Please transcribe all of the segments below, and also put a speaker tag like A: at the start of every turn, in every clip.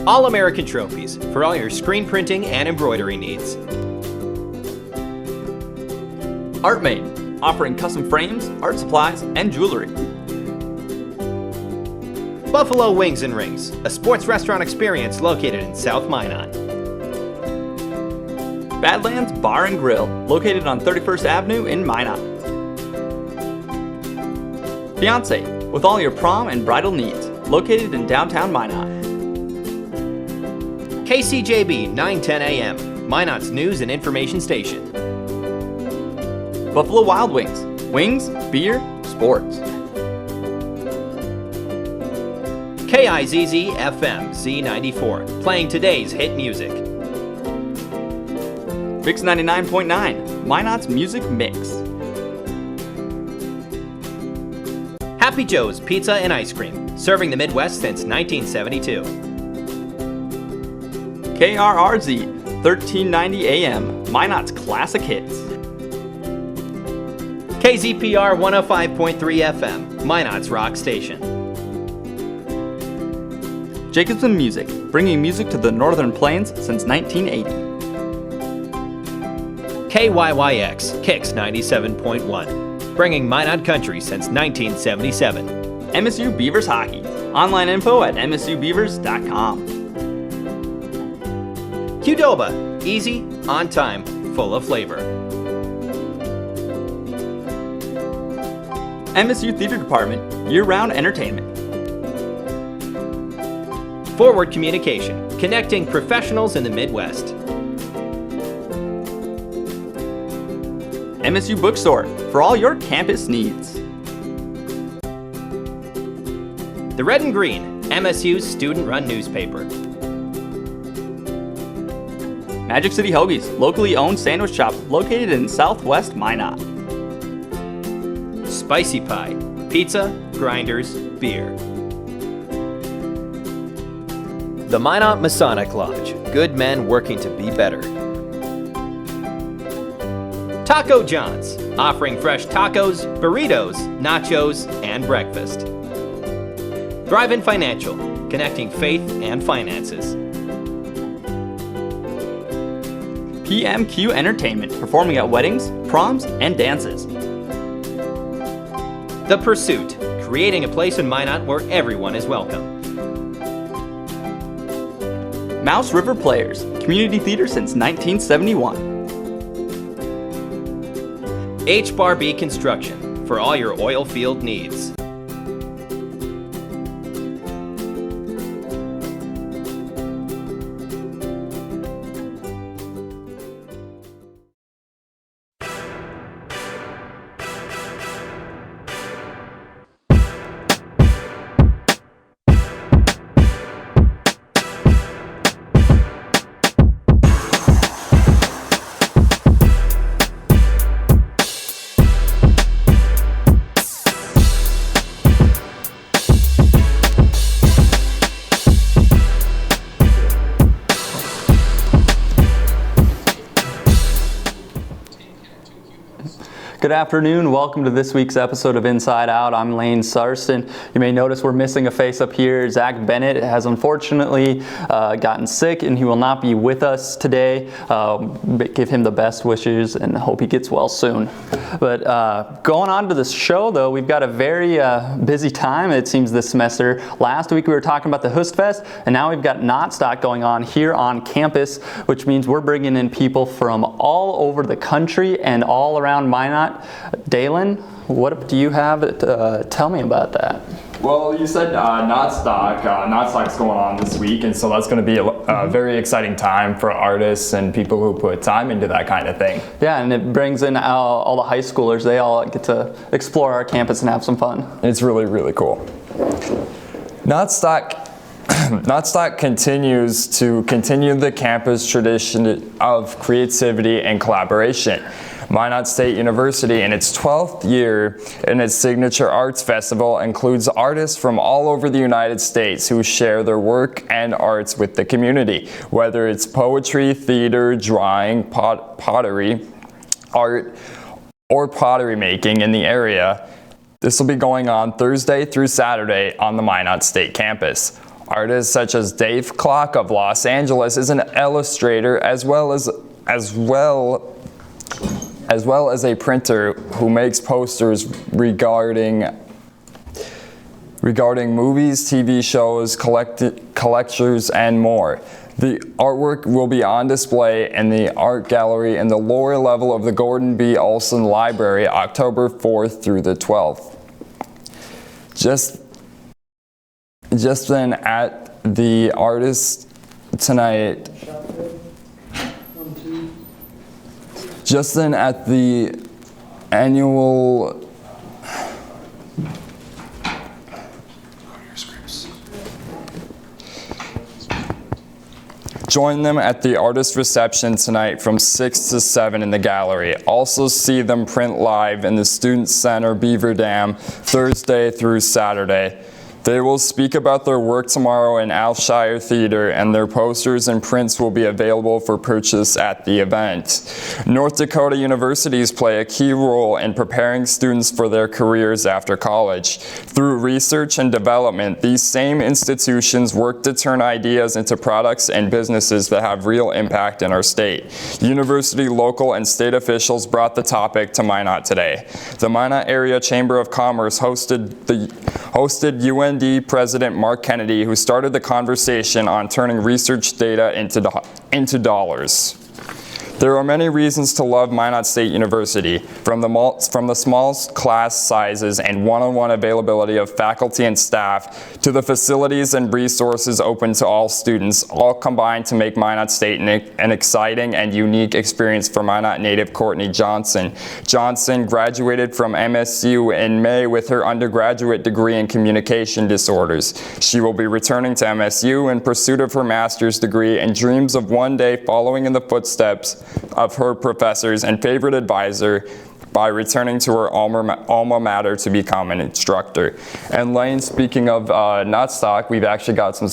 A: All-American Trophies for all your screen printing and embroidery needs.
B: ArtMade, offering custom frames, art supplies, and jewelry.
A: Buffalo Wings and Rings, a sports restaurant experience located in South Minot.
B: Badlands Bar and Grill, located on 31st Avenue in Minot. Fiancé, with all your prom and bridal needs, located in downtown Minot.
A: KCJB 910 AM, Minot's news and information station.
B: Buffalo Wild Wings, wings, beer, sports.
A: KIZZ FM Z94, playing today's hit music.
B: Mix 99.9, Minot's music mix.
A: Happy Joe's Pizza and Ice Cream, serving the Midwest since 1972.
B: KRRZ, 1390 AM, Minot's classic hits.
A: KZPR 105.3 FM, Minot's rock station.
B: Jacobson Music, bringing music to the Northern Plains since 1980.
A: KYYX, Kicks 97.1, bringing Minot country since 1977.
B: MSU Beavers Hockey, online info at msubeavers.com.
A: Qdoba, easy, on time, full of flavor.
B: MSU Theater Department, year-round entertainment.
A: Forward Communication, connecting professionals in the Midwest.
B: MSU Bookstore, for all your campus needs.
A: The Red and Green, MSU's student-run newspaper.
B: Magic City Hoagies, locally owned sandwich shop located in Southwest Minot.
A: Spicy Pie, pizza, grinders, beer. The Minot Masonic Lodge, good men working to be better. Taco John's, offering fresh tacos, burritos, nachos, and breakfast. Drive-In Financial, connecting faith and finances.
B: PMQ Entertainment, performing at weddings, proms, and dances.
A: The Pursuit, creating a place in Minot where everyone is welcome.
B: Mouse River Players, community theater since 1971.
A: H-Bar-B Construction, for all your oil field needs.
B: Good afternoon, welcome to this week's episode of Inside Out. I'm Lane Sarston. You may notice we're missing a face up here. Zach Bennett has unfortunately gotten sick and he will not be with us today. Give him the best wishes and hope he gets well soon. But going on to the show though, we've got a very busy time it seems this semester. Last week we were talking about the Hustfest and now we've got Knotstock going on here on campus, which means we're bringing in people from all over the country and all around Minot. Dalen, what do you have to tell me about that?
C: Well, you said Knotstock. Knotstock's going on this week, and so that's going to be a very exciting time for artists and people who put time into that kind of thing.
B: Yeah, and it brings in all the high schoolers. They all get to explore our campus and have some fun.
C: It's really, really cool. Knotstock continues the campus tradition of creativity and collaboration. Minot State University, in its 12th year in its signature arts festival, includes artists from all over the United States who share their work and arts with the community, whether it's poetry, theater, drawing, pottery, art, or pottery making in the area. This will be going on Thursday through Saturday on the Minot State campus. Artists such as Dave Klock of Los Angeles is an illustrator as well as a printer who makes posters regarding movies, TV shows, collectors, and more. The artwork will be on display in the art gallery in the lower level of the Gordon B. Olson Library, October 4th through the 12th. Just then at the artist tonight. Just then at the annual Join them at the artist reception tonight from 6 to 7 in the gallery. Also see them print live in the Student Center Beaver Dam Thursday through Saturday. They will speak about their work tomorrow in Alshire Theater, and their posters and prints will be available for purchase at the event. North Dakota universities play a key role in preparing students for their careers after college. Through research and development, these same institutions work to turn ideas into products and businesses that have real impact in our state. University, local, and state officials brought the topic to Minot today. The Minot Area Chamber of Commerce hosted UND President Mark Kennedy, who started the conversation on turning research data into dollars. There are many reasons to love Minot State University, from the small class sizes and one-on-one availability of faculty and staff, to the facilities and resources open to all students, all combined to make Minot State an exciting and unique experience for Minot native Courtney Johnson. Johnson graduated from MSU in May with her undergraduate degree in communication disorders. She will be returning to MSU in pursuit of her master's degree and dreams of one day following in the footsteps of her professors and favorite advisor by returning to her alma mater to become an instructor. And Lane, speaking of Nutstock, we've actually got some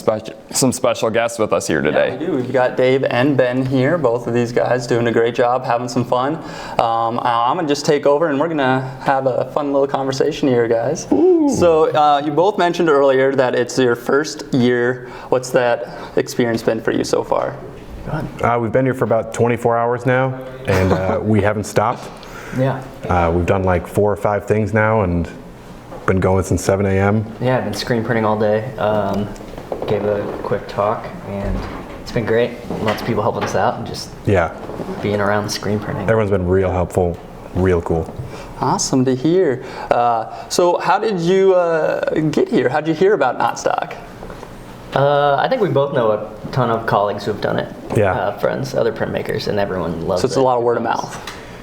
C: special guests with us here today.
B: Yeah, we do. We've got Dave and Ben here, both of these guys doing a great job, having some fun. I'm gonna just take over and we're gonna have a fun little conversation here, guys. Ooh. So you both mentioned earlier that it's your first year. What's that experience been for you so far?
D: We've been here for about 24 hours now, and we haven't stopped.
E: Yeah.
D: We've done like 4 or 5 things now, and been going since 7 a.m.
E: Yeah, I've been screen printing all day. Gave a quick talk, and it's been great. Lots of people helping us out, and just being around screen printing.
D: Everyone's been real helpful, real cool.
B: Awesome to hear. So how did you get here? How did you hear about Nutstock?
E: I think we both know a ton of colleagues who have done it.
D: Yeah.
E: Friends, other printmakers, and everyone loves it.
B: So it's a lot of word of mouth.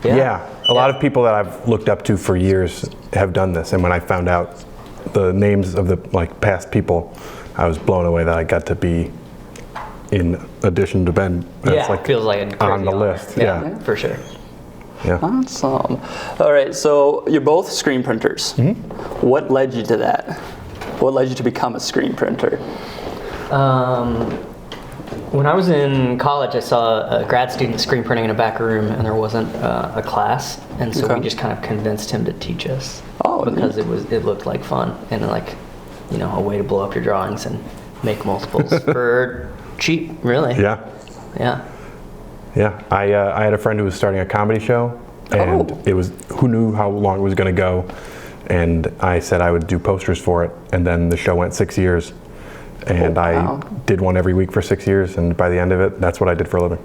D: Yeah. A lot of people that I've looked up to for years have done this, and when I found out the names of the past people, I was blown away that I got to be in addition to Ben.
E: It feels like a crazy
D: on the
E: honor.
D: list.
E: Yeah, for sure.
D: Yeah.
B: Awesome. All right, so you're both screen printers. Mm-hmm. What led you to that? What led you to become a screen printer?
E: When I was in college, I saw a grad student screen printing in a back room, and there wasn't a class, and so we just kind of convinced him to teach us.
B: Oh,
E: because it looked like fun and a way to blow up your drawings and make multiples for cheap, really.
D: Yeah.
E: Yeah.
D: Yeah. I had a friend who was starting a comedy show, and it was who knew how long it was going to go, and I said I would do posters for it, and then the show went 6 years. And I did one every week for 6 years, and by the end of it, that's what I did for a living.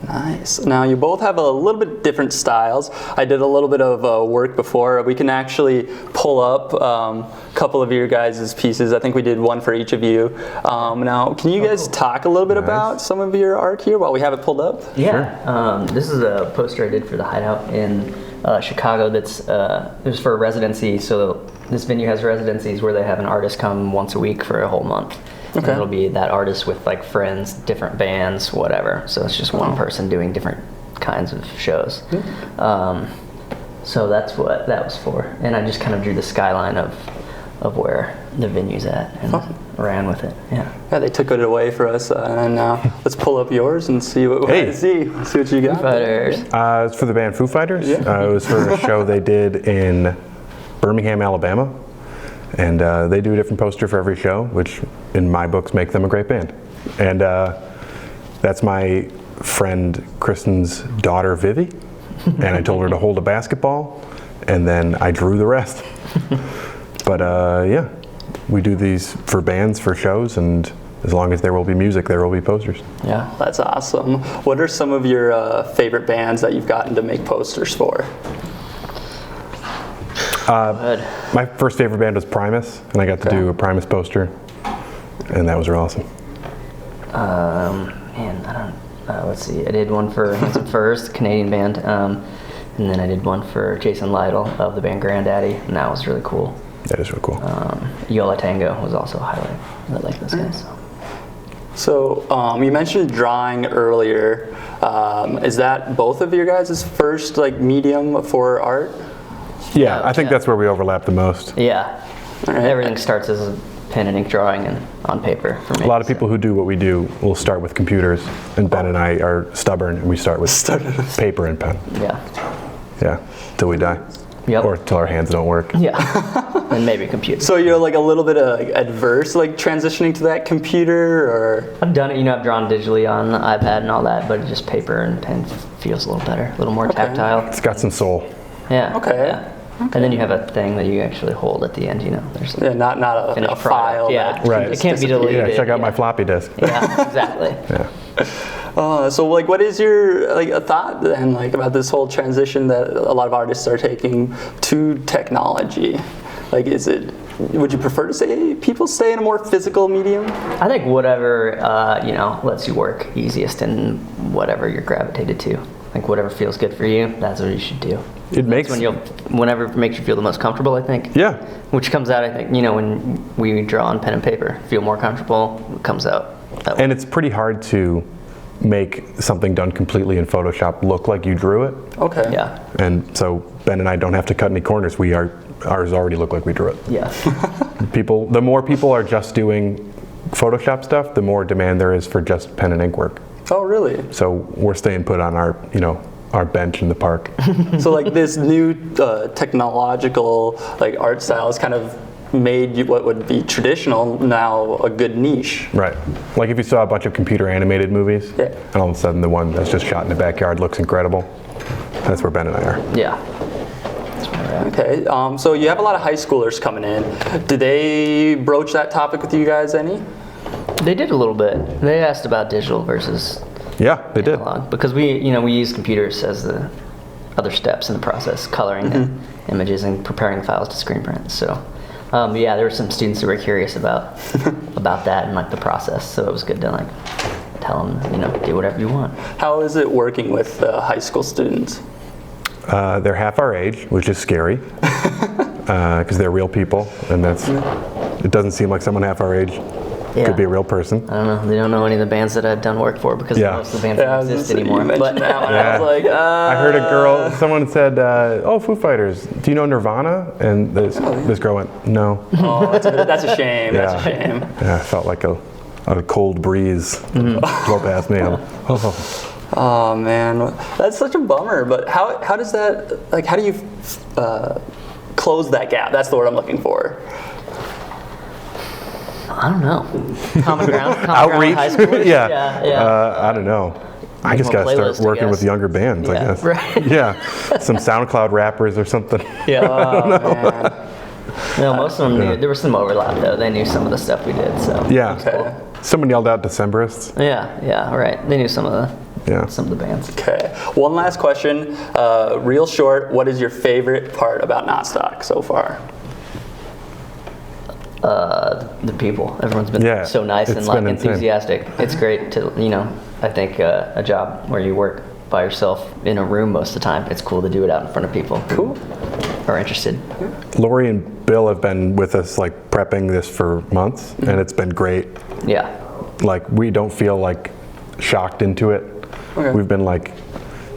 B: Nice. Now you both have a little bit different styles. I did a little bit of work before. We can actually pull up a couple of your guys' pieces. I think we did one for each of you. Now, can you guys talk a little bit about some of your art here while we have it pulled up?
E: Yeah. Sure. This is a poster I did for the Hideout in Chicago. It was for a residency. So this venue has residencies where they have an artist come once a week for a whole month. Okay. And it'll be that artist with friends, different bands, whatever. So it's just one person doing different kinds of shows. So that's what that was for. And I just kind of drew the skyline of where the venue's at and ran with it. Yeah.
B: Yeah, they took it away for us. And now let's pull up yours and see what we see. See what you got.
E: Foo Fighters.
D: It's for the band Foo Fighters.
B: Yeah.
D: It was for a show they did in Birmingham, Alabama. And they do a different poster for every show, which in my books, make them a great band. And that's my friend Kristen's daughter, Vivi. And I told her to hold a basketball, and then I drew the rest. But yeah, we do these for bands, for shows, and as long as there will be music, there will be posters.
B: Yeah, that's awesome. What are some of your favorite bands that you've gotten to make posters for?
D: My first favorite band was Primus, and I got to do a Primus poster, and that was real awesome.
E: Man, I don't. Let's see. I did one for Handsome First, Canadian band, and then I did one for Jason Lytle of the band Grandaddy, and that was really cool.
D: That is really cool.
E: Yola Tango was also a highlight. I like those guys.
B: So you mentioned drawing earlier. Is that both of your guys' first like medium for art?
D: Yeah, I think that's where we overlap the most.
E: Yeah.
B: All right.
E: Everything starts as a pen and ink drawing and on paper for me.
D: A lot of people who do what we do will start with computers, and Ben and I are stubborn, and we start with paper and pen.
E: Yeah.
D: Yeah, till we die.
E: Yep.
D: Or till our hands don't work.
E: Yeah. And maybe a computer.
B: So you're like a little bit adverse, like transitioning to that computer, or?
E: I've done it, I've drawn digitally on the iPad and all that, but just paper and pen feels a little better, a little more tactile.
D: It's got some soul.
E: Yeah.
B: Okay.
E: Yeah. And then you have a thing that you actually hold at the end, There's
B: Not a
E: finished
B: file.
E: product. Yeah.
D: Right.
E: It can't be deleted.
D: Yeah, check out my floppy disk.
E: Yeah, exactly.
D: Yeah.
B: So like, what is your a thought then about this whole transition that a lot of artists are taking to technology? Like, would you prefer to say people stay in a more physical medium?
E: I think whatever, lets you work easiest and whatever you're gravitated to. Like whatever feels good for you, that's what you should do. Whenever it makes you feel the most comfortable, I think.
D: Yeah.
E: Which comes out, I think, when we draw on pen and paper, feel more comfortable, it comes out that way.
D: And it's pretty hard to make something done completely in Photoshop look like you drew it.
B: Okay.
E: Yeah.
D: And so Ben and I don't have to cut any corners. Ours already look like we drew it.
E: Yeah.
D: The more people are just doing Photoshop stuff, the more demand there is for just pen and ink work.
B: Oh, really?
D: So we're staying put on our bench in the park.
B: So like this new technological art style has kind of made what would be traditional now a good niche.
D: Right. Like if you saw a bunch of computer animated movies,
B: Yeah.
D: and all of a sudden the one that's just shot in the backyard looks incredible. That's where Ben and I are.
E: Yeah.
B: Okay, so you have a lot of high schoolers coming in. Did they broach that topic with you guys any?
E: They did a little bit. They asked about digital versus
D: Yeah, they did.
E: analog, because we use computers as the other steps in the process, coloring the images and preparing the files to screen print. So, there were some students who were curious about that and the process. So it was good to tell them, do whatever you want.
B: How is it working with high school students?
D: They're half our age, which is scary, because they're real people, and it doesn't seem like someone half our age could be a real person.
E: I don't know. They don't know any of the bands that I've done work for because most of the bands don't exist anymore.
B: You mentioned that one. I was like,
D: I heard a girl. Someone said, "Oh, Foo Fighters. Do you know Nirvana?" And this girl went, "No."
B: Oh, that's a shame. That's a shame.
D: Yeah, I felt like a cold breeze blow past me.
B: Oh man, that's such a bummer. But how does that how do you close that gap? That's the word I'm looking for.
E: I don't know. Common ground.
D: Outreach.
E: High schoolers?
D: Yeah. I don't know. I just got to start working with younger bands, I guess.
E: Right.
D: Yeah. Some SoundCloud rappers or something.
E: Yeah.
B: Oh man.
E: No, most of them knew. There was some overlap though. They knew some of the stuff we did. So.
D: Yeah.
B: Okay.
D: Someone yelled out Decemberists.
E: Yeah. Right. They knew some of the bands.
B: Okay. One last question, real short. What is your favorite part about Knotstock so far?
E: The people. Everyone's been so nice and enthusiastic. It's great to, I think a job where you work by yourself in a room most of the time, it's cool to do it out in front of people who are interested.
D: Lori and Bill have been with us prepping this for months, and it's been great.
E: Yeah.
D: We don't feel shocked into it.
B: Okay.
D: We've been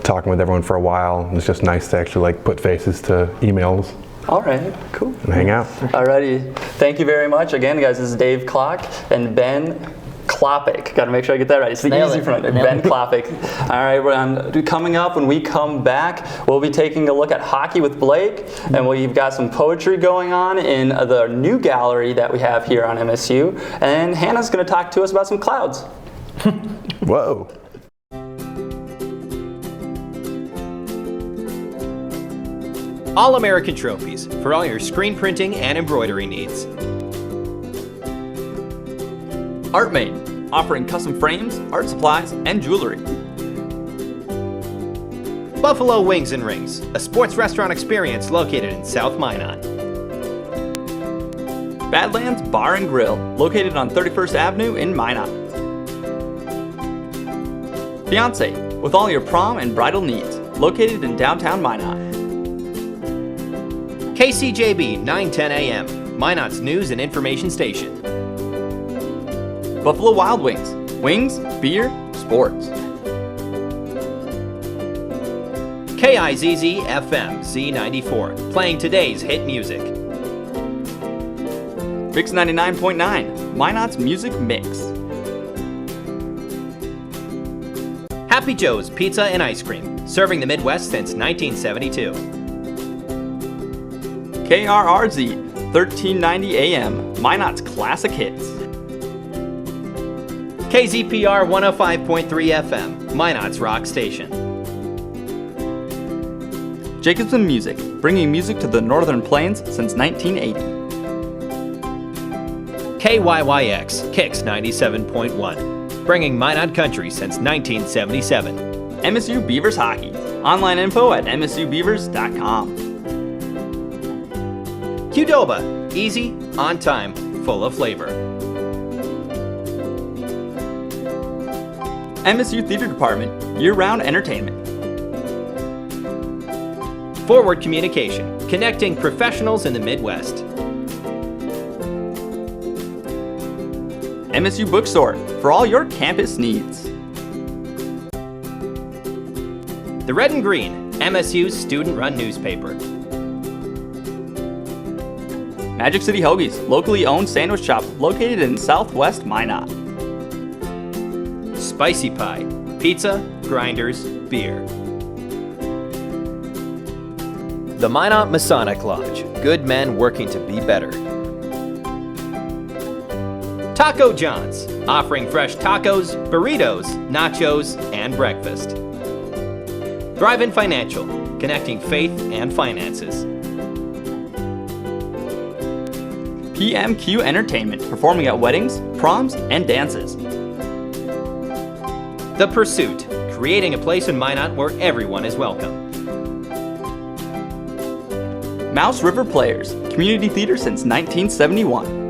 D: talking with everyone for a while. It's just nice to actually put faces to emails.
B: All right, cool.
D: And hang out.
B: Alrighty, thank you very much. Again, guys, this is Dave Klock and Ben Klopik. Got to make sure I get that right. It's the
E: Nailed
B: easy
E: it.
B: pronunciation.
E: Nailed
B: Ben Klopik. All right, coming up when we come back, we'll be taking a look at hockey with Blake, and we've got some poetry going on in the new gallery that we have here on MSU, and Hannah's going to talk to us about some clouds.
D: Whoa.
A: All-American Trophies for all your screen printing and embroidery needs.
B: ArtMade, offering custom frames, art supplies, and jewelry.
A: Buffalo Wings and Rings, a sports restaurant experience located in South Minot.
B: Badlands Bar and Grill, located on 31st Avenue in Minot. Fiancé, with all your prom and bridal needs, located in downtown Minot.
A: KCJB 910 AM, Minot's news and information station.
B: Buffalo Wild Wings, wings, beer, sports.
A: KIZZ FM Z94, playing today's hit music.
B: Fix 99.9, Minot's music mix.
A: Happy Joe's Pizza and Ice Cream, serving the Midwest since 1972.
B: KRRZ, 1390 AM, Minot's classic hits.
A: KZPR 105.3 FM, Minot's rock station.
B: Jacobson Music, bringing music to the Northern Plains since 1980.
A: KYYX, Kicks 97.1, bringing Minot country since 1977.
B: MSU Beavers Hockey, online info at msubeavers.com.
A: Qdoba, easy, on time, full of flavor.
B: MSU Theater Department, year-round entertainment.
A: Forward Communication, connecting professionals in the Midwest.
B: MSU Bookstore, for all your campus needs.
A: The Red and Green, MSU's student-run newspaper.
B: Magic City Hoagies, locally owned sandwich shop located in Southwest Minot.
A: Spicy Pie, pizza, grinders, beer. The Minot Masonic Lodge, good men working to be better. Taco John's, offering fresh tacos, burritos, nachos, and breakfast. Drive-In Financial, connecting faith and finances.
B: PMQ Entertainment, performing at weddings, proms, and dances.
A: The Pursuit, creating a place in Minot where everyone is welcome.
B: Mouse River Players, community theater since 1971.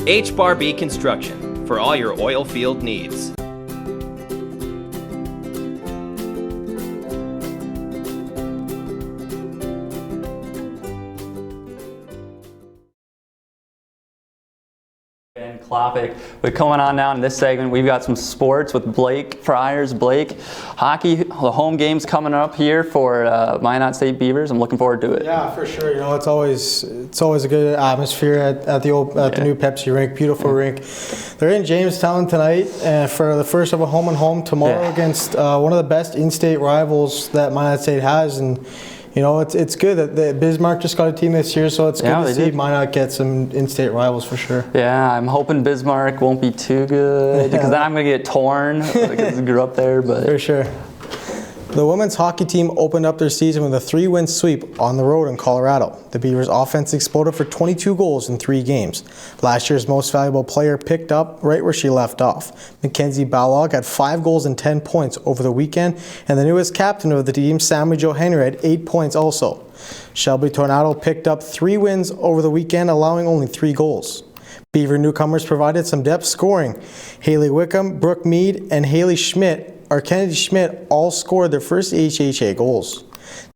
A: H-Bar B Construction, for all your oil field needs.
B: Ben Klopik. But coming on now in this segment, we've got some sports with Blake Friars. Blake, hockey, the home game's coming up here for Minot State Beavers. I'm looking forward to it.
F: Yeah, for sure. You know, it's always a good atmosphere at the new Pepsi rink. Beautiful rink. They're in Jamestown tonight for the first of a home and home tomorrow against one of the best in-state rivals that Minot State has, and you know, it's good that Bismarck just got a team this year, so it's good to see Minot get some in-state rivals for sure.
B: Yeah, I'm hoping Bismarck won't be too good because then I'm going to get torn because I grew up there. But
F: for sure. The women's hockey team opened up their season with a 3-win sweep on the road in Colorado. The Beavers' offense exploded for 22 goals in 3 games. Last year's most valuable player picked up right where she left off. Mackenzie Balog had 5 goals and 10 points over the weekend, and the newest captain of the team, Sammy Jo Henry, had 8 points also. Shelby Tornado picked up 3 wins over the weekend, allowing only 3 goals. Beaver newcomers provided some depth scoring. Haley Wickham, Brooke Mead, and Kennedy Schmidt all scored their first HHA goals.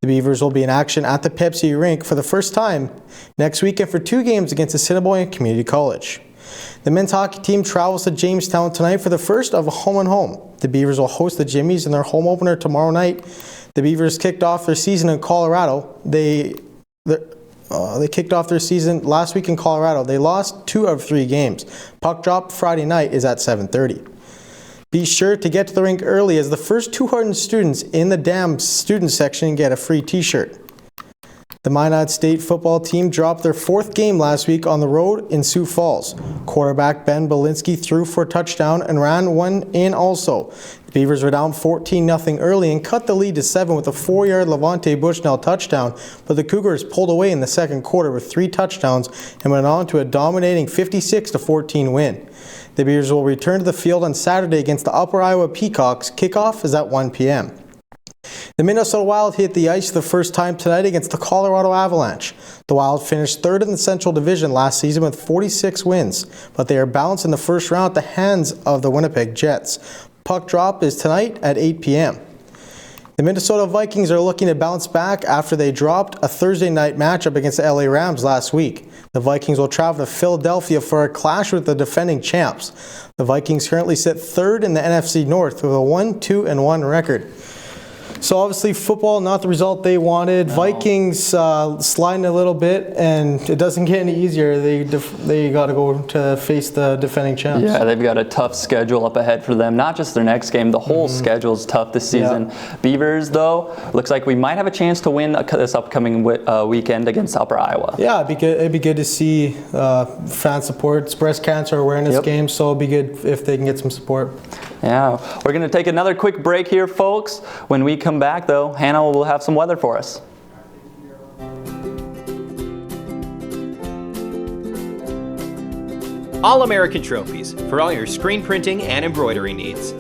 F: The Beavers will be in action at the Pepsi rink for the first time next weekend for 2 games against Assiniboine Community College. The men's hockey team travels to Jamestown tonight for the first of a home and home. The Beavers will host the Jimmies in their home opener tomorrow night. The Beavers kicked off their season in Colorado. They kicked off their season last week in Colorado. They lost 2 out of 3 games. Puck drop Friday night is at 7:30. Be sure to get to the rink early as the first 200 students in the Dam student section get a free t-shirt. The Minot State football team dropped their 4th game last week on the road in Sioux Falls. Quarterback Ben Belinsky threw for a touchdown and ran one in also. The Beavers were down 14-0 early and cut the lead to 7 with a 4-yard Levante Bushnell touchdown, but the Cougars pulled away in the second quarter with 3 touchdowns and went on to a dominating 56-14 win. The Beavers will return to the field on Saturday against the Upper Iowa Peacocks. Kickoff is at 1 p.m. The Minnesota Wild hit the ice for the first time tonight against the Colorado Avalanche. The Wild finished 3rd in the Central Division last season with 46 wins, but they are bounced in the first round at the hands of the Winnipeg Jets. Puck drop is tonight at 8 p.m. The Minnesota Vikings are looking to bounce back after they dropped a Thursday night matchup against the LA Rams last week. The Vikings will travel to Philadelphia for a clash with the defending champs. The Vikings currently sit 3rd in the NFC North with a 1-2-1 record. So obviously football, not the result they wanted. No. Vikings sliding a little bit, and it doesn't get any easier. They got to go to face the defending champs.
B: Yeah, they've got a tough schedule up ahead for them. Not just their next game, the whole schedule is tough this season. Yeah. Beavers, though, looks like we might have a chance to win this upcoming weekend against Upper Iowa.
F: Yeah, it'd be good to see fan support. It's breast cancer awareness game, so it'd be good if they can get some support.
B: Yeah, we're going to take another quick break here, folks. When we come back, though, Hannah will have some weather for us.
A: All-American Trophies for all your screen printing and embroidery needs.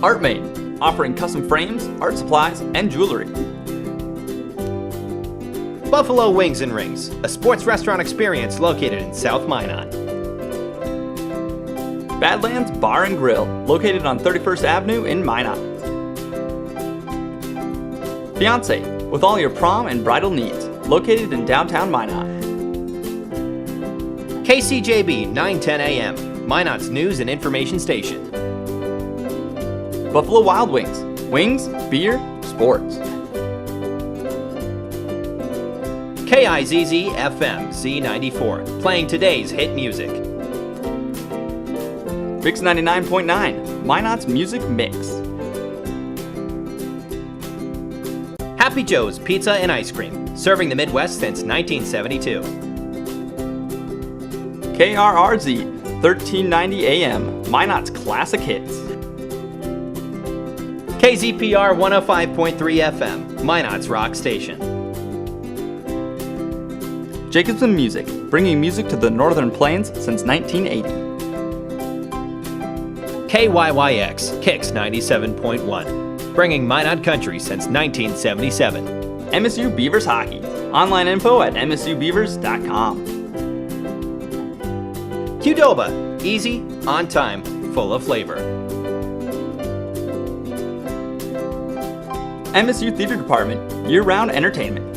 G: ArtMade, offering custom frames, art supplies, and jewelry.
A: Buffalo Wings and Rings, a sports restaurant experience located in South Minot.
G: Badlands Bar and Grill, located on 31st Avenue in Minot. Fiancé, with all your prom and bridal needs, located in downtown Minot.
A: KCJB 910 AM, Minot's news and information station.
G: Buffalo Wild Wings, wings, beer, sports.
A: KIZZ FM Z94, playing today's hit music.
G: Mix 99.9, Minot's music mix.
A: Happy Joe's Pizza and Ice Cream, serving the Midwest since 1972.
G: KRRZ, 1390 AM, Minot's classic hits.
A: KZPR 105.3 FM, Minot's rock station.
G: Jacobson Music, bringing music to the Northern Plains since 1980.
A: KYYX, Kicks 97.1, bringing Minot country since 1977.
G: MSU Beavers Hockey, online info at msubeavers.com.
A: Qdoba, easy, on time, full of flavor.
G: MSU Theater Department, year-round entertainment.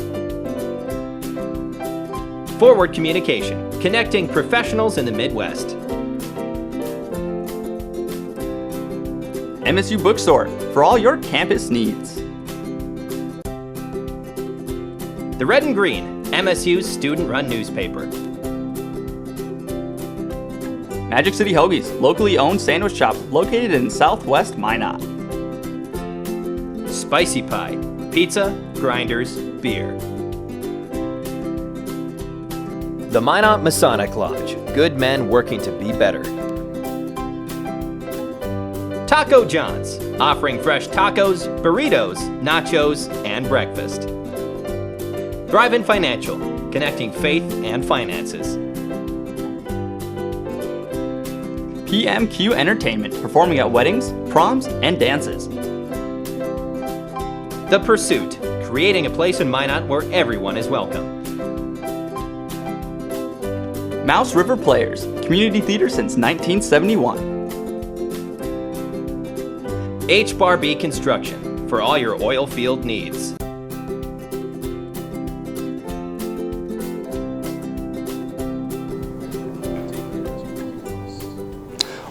A: Forward Communication, connecting professionals in the Midwest.
G: MSU Bookstore, for all your campus needs.
A: The Red and Green, MSU's student-run newspaper.
G: Magic City Hoagies, locally owned sandwich shop located in Southwest Minot.
A: Spicy Pie, pizza, grinders, beer. The Minot Masonic Lodge, good men working to be better. Taco John's, offering fresh tacos, burritos, nachos, and breakfast. Drive-In Financial, connecting faith and finances.
G: PMQ Entertainment, performing at weddings, proms, and dances.
A: The Pursuit, creating a place in Minot where everyone is welcome.
G: Mouse River Players, community theater since 1971.
A: H-Bar B Construction, for all your oil field needs.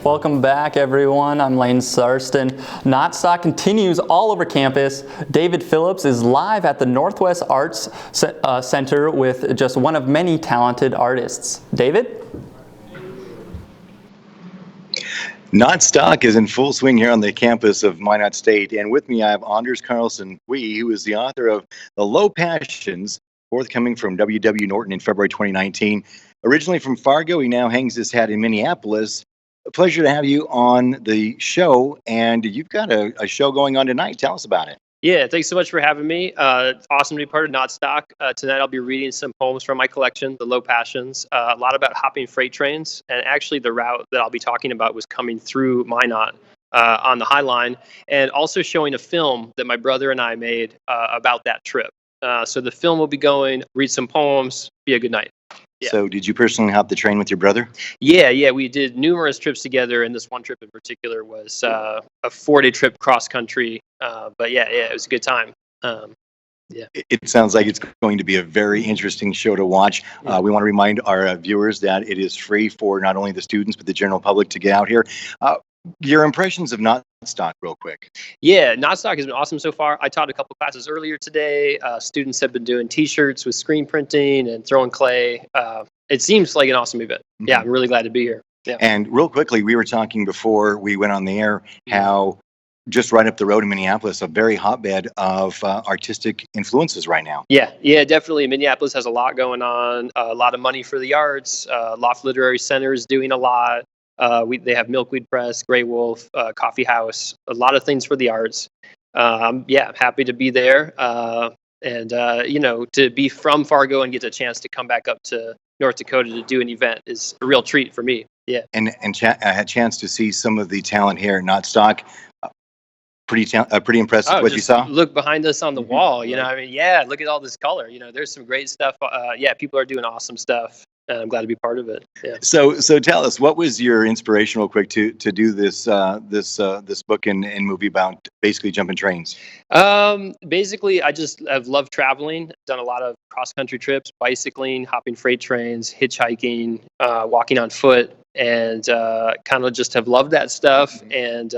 B: Welcome back, everyone. I'm Lane Sarston. Knotstock continues all over campus. David Phillips is live at the Northwest Arts Center with just one of many talented artists. David?
H: Knotstock is in full swing here on the campus of Minot State, and with me I have Anders Carlson Wee, who is the author of The Low Passions, forthcoming from W.W. Norton in February 2019. Originally from Fargo, he now hangs his hat in Minneapolis. A pleasure to have you on the show, and you've got a show going on tonight. Tell us about it.
I: Yeah, thanks so much for having me. It's awesome to be part of Knotstock. Tonight I'll be reading some poems from my collection, The Low Passions, a lot about hopping freight trains. And actually the route that I'll be talking about was coming through Minot on the High Line, and also showing a film that my brother and I made about that trip. So the film will be going, read some poems, be a good night. Yeah.
H: So did you personally hop the train with your brother?
I: Yeah, we did numerous trips together, and this one trip in particular was a 4-day trip cross country. But yeah, it was a good time. Yeah.
H: It sounds like it's going to be a very interesting show to watch. We want to remind our viewers that it is free for not only the students but the general public to get out here. Your impressions of Knotstock, real quick.
I: Yeah, Knotstock has been awesome so far. I taught a couple classes earlier today. Students have been doing T-shirts with screen printing and throwing clay. It seems like an awesome event. Mm-hmm. Yeah, I'm really glad to be here. Yeah.
H: And real quickly, we were talking before we went on the air how just right up the road in Minneapolis, a very hotbed of artistic influences right now.
I: Yeah, definitely. Minneapolis has a lot going on, a lot of money for the arts. Loft Literary Center is doing a lot. They have Milkweed Press, Grey Wolf, Coffee House, a lot of things for the arts. I'm happy to be there. And to be from Fargo and get a chance to come back up to North Dakota to do an event is a real treat for me. Yeah. And
H: I had a chance to see some of the talent here at Knotstock. Pretty impressive what you saw.
I: Look behind us on the wall. Look at all this color. There's some great stuff. People are doing awesome stuff. And I'm glad to be part of it. Yeah.
H: So tell us, what was your inspiration, real quick, to do this book and movie about basically jumping trains?
I: Basically, I've loved traveling. Done a lot of cross country trips, bicycling, hopping freight trains, hitchhiking, walking on foot, and kind of just have loved that stuff and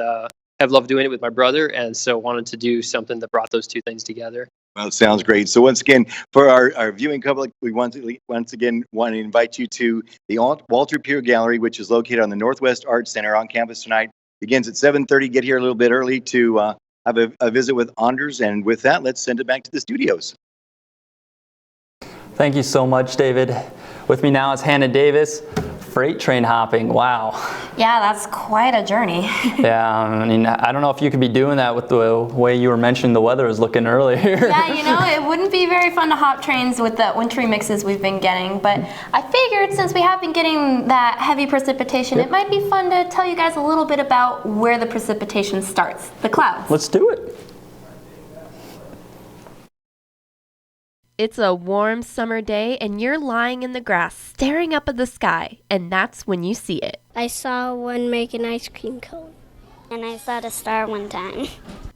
I: have loved doing it with my brother. And so wanted to do something that brought those two things together.
H: Well, it sounds great. So once again, for our viewing public, we want to invite you to the Walter Peer Gallery, which is located on the Northwest Arts Center on campus tonight. Begins at 7:30. Get here a little bit early to have a visit with Anders. And with that, let's send it back to the studios.
B: Thank you so much, David. With me now is Hannah Davis. Freight train hopping, wow.
J: Yeah, that's quite a journey.
B: Yeah, I mean, I don't know if you could be doing that with the way you were mentioning the weather was looking earlier.
J: Yeah, it wouldn't be very fun to hop trains with the wintry mixes we've been getting, but I figured since we have been getting that heavy precipitation, It might be fun to tell you guys a little bit about where the precipitation starts, the clouds.
B: Let's do it.
K: It's a warm summer day and you're lying in the grass staring up at the sky, and that's when you see it.
L: I saw one make an ice cream cone, and I saw the star one time.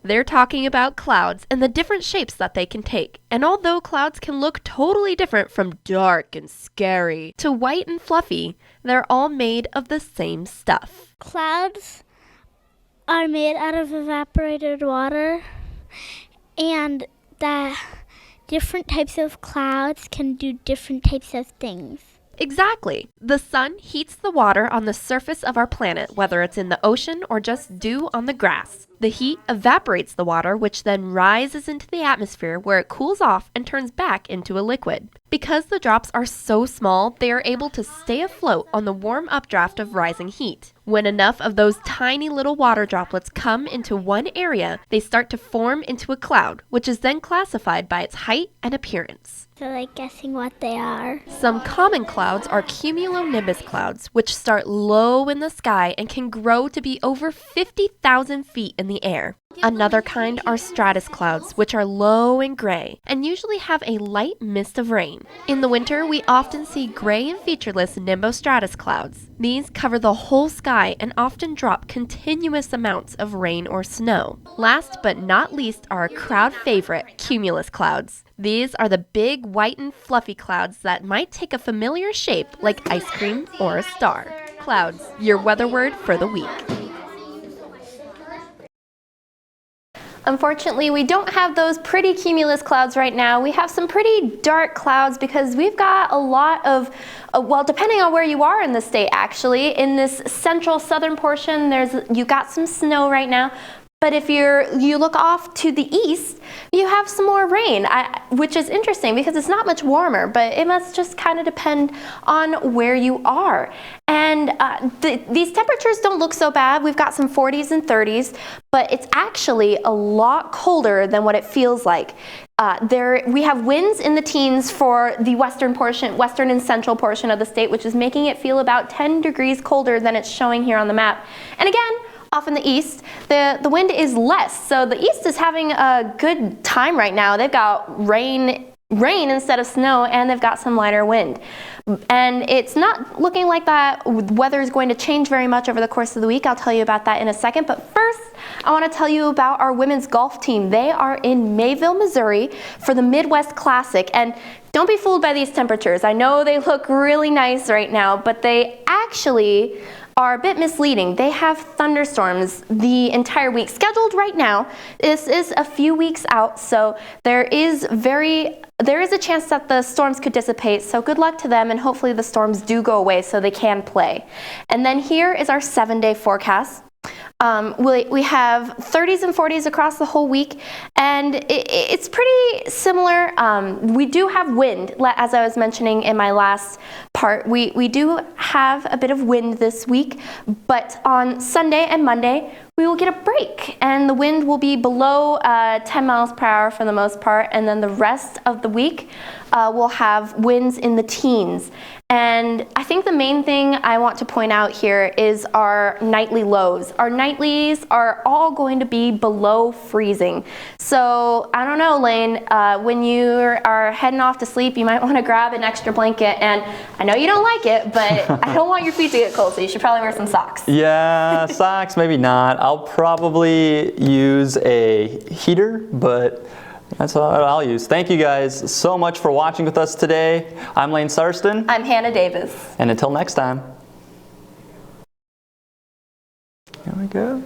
K: They're talking about clouds and the different shapes that they can take. And although clouds can look totally different from dark and scary to white and fluffy, they're all made of the same stuff.
L: Clouds are made out of evaporated water, and different types of clouds can do different types of things.
K: Exactly. The sun heats the water on the surface of our planet, whether it's in the ocean or just dew on the grass. The heat evaporates the water, which then rises into the atmosphere where it cools off and turns back into a liquid. Because the drops are so small, they are able to stay afloat on the warm updraft of rising heat. When enough of those tiny little water droplets come into one area, they start to form into a cloud, which is then classified by its height and appearance.
L: So like guessing what they are.
K: Some common clouds are cumulonimbus clouds, which start low in the sky and can grow to be over 50,000 feet in the air. Another kind are stratus clouds, which are low and gray and usually have a light mist of rain. In the winter, we often see gray and featureless nimbostratus clouds. These cover the whole sky and often drop continuous amounts of rain or snow. Last but not least are a crowd favorite, cumulus clouds. These are the big, white and fluffy clouds that might take a familiar shape like ice cream or a star. Clouds, your weather word for the week.
J: Unfortunately, we don't have those pretty cumulus clouds right now. We have some pretty dark clouds because we've got a lot of, well, depending on where you are in the state actually, in this central southern portion, you got some snow right now. But if you look off to the east, you have some more rain, which is interesting because it's not much warmer, but it must just kind of depend on where you are. And these temperatures don't look so bad. We've got some 40s and 30s, but it's actually a lot colder than what it feels like. We have winds in the teens for the western and central portion of the state, which is making it feel about 10 degrees colder than it's showing here on the map. And again, off in the east, the wind is less, so the east is having a good time right now. They've got rain instead of snow, and they've got some lighter wind. And it's not looking like that weather is going to change very much over the course of the week. I'll tell you about that in a second, but first I want to tell you about our women's golf team. They are in Mayville, Missouri for the Midwest Classic, and don't be fooled by these temperatures. I know they look really nice right now, but they actually are a bit misleading. They have thunderstorms the entire week scheduled right now. This is a few weeks out, so there is a chance that the storms could dissipate, so good luck to them, and hopefully the storms do go away so they can play. And then here is our 7-day forecast. We have 30s and 40s across the whole week, and it's pretty similar. We do have wind, as I was mentioning in my last part. We do have a bit of wind this week, but on Sunday and Monday, we will get a break, and the wind will be below 10 miles per hour for the most part, and then the rest of the week we'll have winds in the teens. And I think the main thing I want to point out here is our nightly lows. Our nightlies are all going to be below freezing. So I don't know, Lane, when you are heading off to sleep, you might want to grab an extra blanket. And I know you don't like it, but I don't want your feet to get cold, so you should probably wear some socks.
B: Yeah, socks, maybe not. I'll probably use a heater, but that's what I'll use. Thank you guys so much for watching with us today. I'm Lane Sarston.
J: I'm Hannah Davis.
B: And until next time. Here we go.